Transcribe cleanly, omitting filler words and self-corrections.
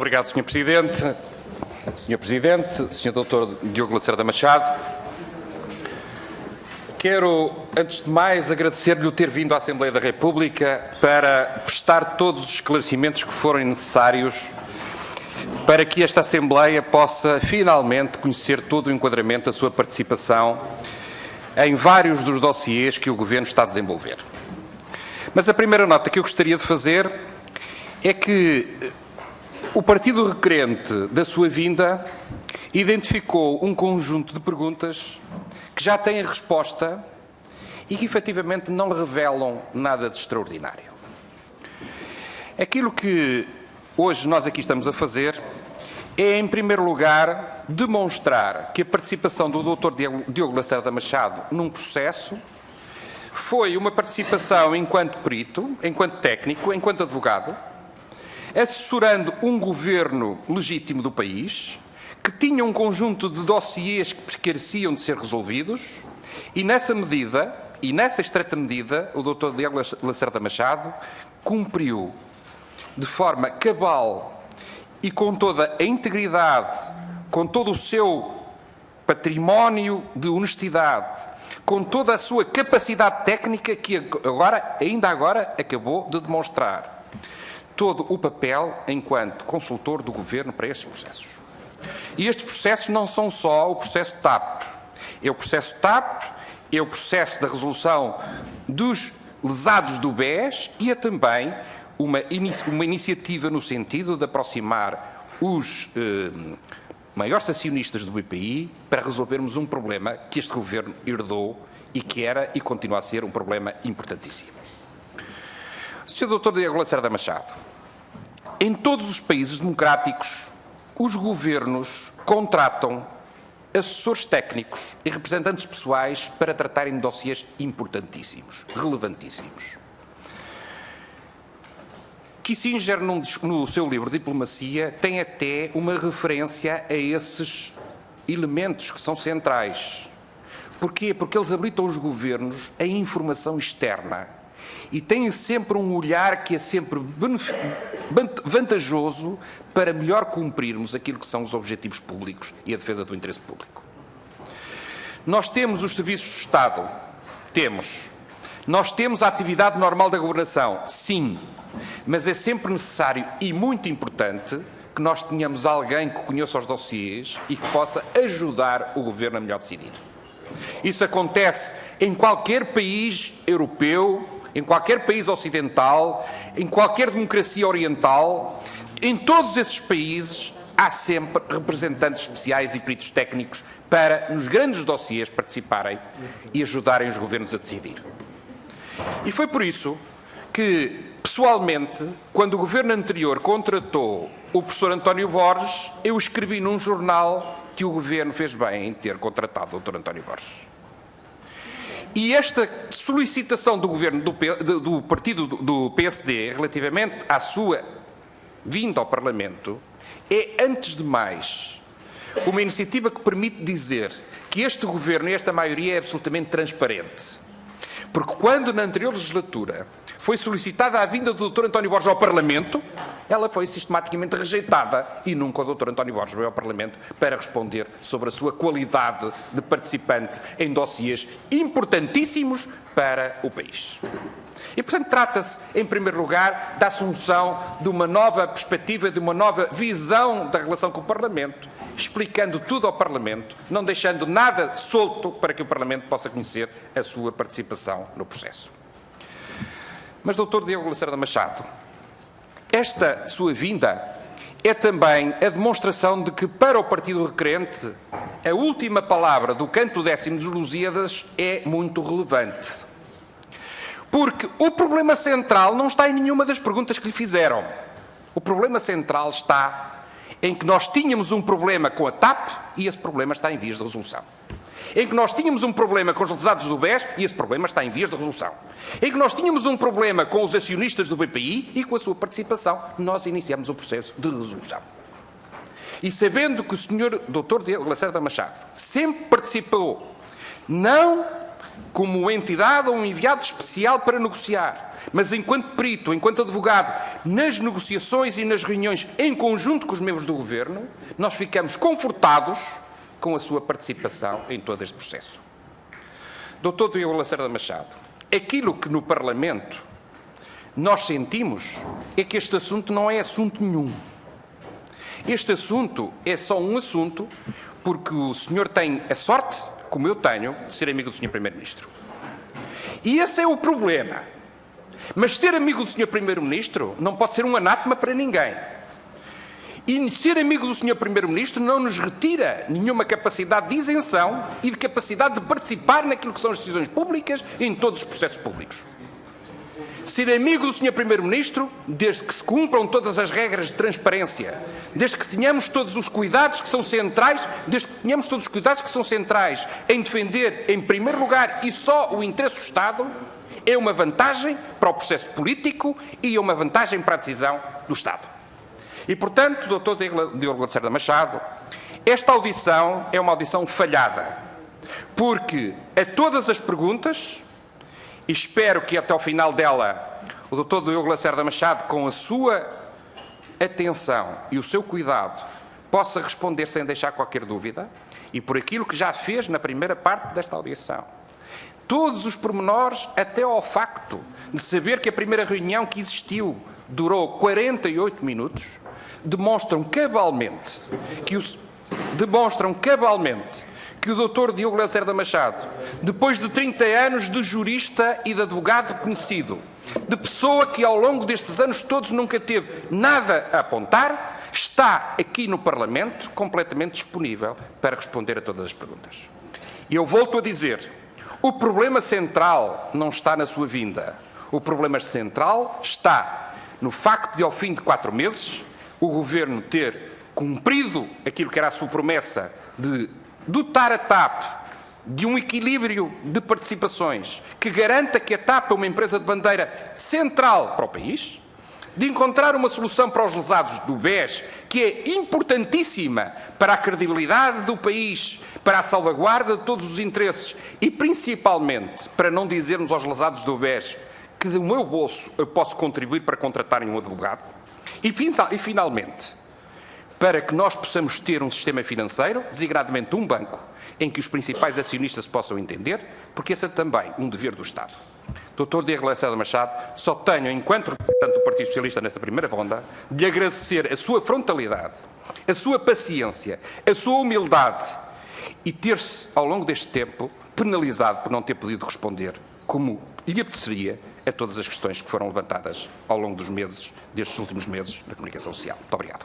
obrigado, Sr. Presidente. Sr. Presidente, Sr. Dr. Diogo Lacerda Machado, quero, antes de mais, agradecer-lhe o ter vindo à Assembleia da República para prestar todos os esclarecimentos que forem necessários para que esta Assembleia possa, finalmente, conhecer todo o enquadramento da sua participação em vários dos dossiês que o Governo está a desenvolver. Mas a primeira nota que eu gostaria de fazer é que o partido requerente da sua vinda identificou um conjunto de perguntas que já têm resposta e que efetivamente não revelam nada de extraordinário. Aquilo que hoje nós aqui estamos a fazer é, em primeiro lugar, demonstrar que a participação do Dr. Diogo Lacerda Machado num processo foi uma participação enquanto perito, enquanto técnico, enquanto advogado, assessorando um governo legítimo do país, que tinha um conjunto de dossiês que careciam de ser resolvidos, e nessa medida, e nessa estreita medida, o Dr. Diogo Lacerda Machado cumpriu de forma cabal e com toda a integridade, com todo o seu património de honestidade, com toda a sua capacidade técnica que ainda agora acabou de demonstrar todo o papel enquanto consultor do Governo para estes processos. E estes processos não são só o processo TAP. É o processo TAP, é o processo da resolução dos lesados do BES e é também uma iniciativa no sentido de aproximar os maiores acionistas do BPI para resolvermos um problema que este Governo herdou e que era e continua a ser um problema importantíssimo. Sr. Dr. Diogo Lacerda Machado, em todos os países democráticos, os governos contratam assessores técnicos e representantes pessoais para tratarem de dossiês importantíssimos, relevantíssimos. Kissinger, no seu livro Diplomacia, tem até uma referência a esses elementos que são centrais. Porquê? Porque eles habilitam os governos a informação externa e têm sempre um olhar que é sempre vantajoso para melhor cumprirmos aquilo que são os objetivos públicos e a defesa do interesse público. Nós temos os serviços de Estado? Temos. Nós temos a atividade normal da governação? Sim. Mas é sempre necessário e muito importante que nós tenhamos alguém que conheça os dossiês e que possa ajudar o Governo a melhor decidir. Isso acontece em qualquer país europeu, em qualquer país ocidental, em qualquer democracia oriental. Em todos esses países há sempre representantes especiais e peritos técnicos para, nos grandes dossiês, participarem e ajudarem os governos a decidir. E foi por isso que, pessoalmente, quando o governo anterior contratou o professor António Borges, eu escrevi num jornal que o governo fez bem em ter contratado o Dr. António Borges. E esta solicitação do governo do partido do PSD relativamente à sua vinda ao Parlamento é, antes de mais, uma iniciativa que permite dizer que este governo e esta maioria é absolutamente transparente. Porque quando na anterior legislatura foi solicitada a vinda do Dr. António Borges ao Parlamento, ela foi sistematicamente rejeitada e nunca o Dr. António Borges veio ao Parlamento para responder sobre a sua qualidade de participante em dossiês importantíssimos para o país. E, portanto, trata-se, em primeiro lugar, da assunção de uma nova perspectiva, de uma nova visão da relação com o Parlamento, explicando tudo ao Parlamento, não deixando nada solto para que o Parlamento possa conhecer a sua participação no processo. Mas, Dr. Diogo Lacerda Machado, esta sua vinda é também a demonstração de que, para o partido requerente, a última palavra do canto 10º dos Lusíadas é muito relevante. Porque o problema central não está em nenhuma das perguntas que lhe fizeram. O problema central está em que nós tínhamos um problema com a TAP e esse problema está em vias de resolução. Em que nós tínhamos um problema com os lesados do BES e esse problema está em vias de resolução. Em que nós tínhamos um problema com os acionistas do BPI e com a sua participação, nós iniciamos o processo de resolução. E sabendo que o Sr. Dr. Diogo Lacerda Machado sempre participou, não como entidade ou um enviado especial para negociar, mas enquanto perito, enquanto advogado, nas negociações e nas reuniões em conjunto com os membros do Governo, nós ficamos confortados com a sua participação em todo este processo. Dr. Diogo Lacerda Machado, aquilo que no Parlamento nós sentimos é que este assunto não é assunto nenhum. Este assunto é só um assunto porque o senhor tem a sorte, como eu tenho, de ser amigo do Sr. Primeiro-Ministro. E esse é o problema. Mas ser amigo do Sr. Primeiro-Ministro não pode ser um anátema para ninguém. E ser amigo do Sr. Primeiro-Ministro não nos retira nenhuma capacidade de isenção e de capacidade de participar naquilo que são as decisões públicas e em todos os processos públicos. Ser amigo do Sr. Primeiro-Ministro, desde que se cumpram todas as regras de transparência, desde que tenhamos todos os cuidados que são centrais, em defender, em primeiro lugar, e só o interesse do Estado, é uma vantagem para o processo político e é uma vantagem para a decisão do Estado. E, portanto, Dr. Diogo Lacerda Machado, esta audição é uma audição falhada, porque a todas as perguntas, e espero que até ao final dela o Dr. Diogo Lacerda Machado, com a sua atenção e o seu cuidado, possa responder sem deixar qualquer dúvida, e por aquilo que já fez na primeira parte desta audição. Todos os pormenores, até ao facto de saber que a primeira reunião que existiu durou 48 minutos, demonstram cabalmente que o Dr. Diogo Lacerda Machado, depois de 30 anos de jurista e de advogado reconhecido, de pessoa que ao longo destes anos todos nunca teve nada a apontar, está aqui no Parlamento completamente disponível para responder a todas as perguntas. E eu volto a dizer, o problema central não está na sua vinda. O problema central está no facto de, ao fim de 4 meses, o Governo ter cumprido aquilo que era a sua promessa de dotar a TAP de um equilíbrio de participações que garanta que a TAP é uma empresa de bandeira central para o país, de encontrar uma solução para os lesados do BES, que é importantíssima para a credibilidade do país, para a salvaguarda de todos os interesses e, principalmente, para não dizermos aos lesados do BES que do meu bolso eu posso contribuir para contratarem um advogado. E finalmente, para que nós possamos ter um sistema financeiro, designadamente um banco, em que os principais acionistas se possam entender, porque esse é também um dever do Estado. Dr. Diogo Lacerda Machado, só tenho, enquanto representante do Partido Socialista nesta primeira ronda, de agradecer a sua frontalidade, a sua paciência, a sua humildade e ter-se, ao longo deste tempo, penalizado por não ter podido responder como lhe apeteceria a todas as questões que foram levantadas ao longo dos meses, destes últimos meses, na comunicação social. Muito obrigado.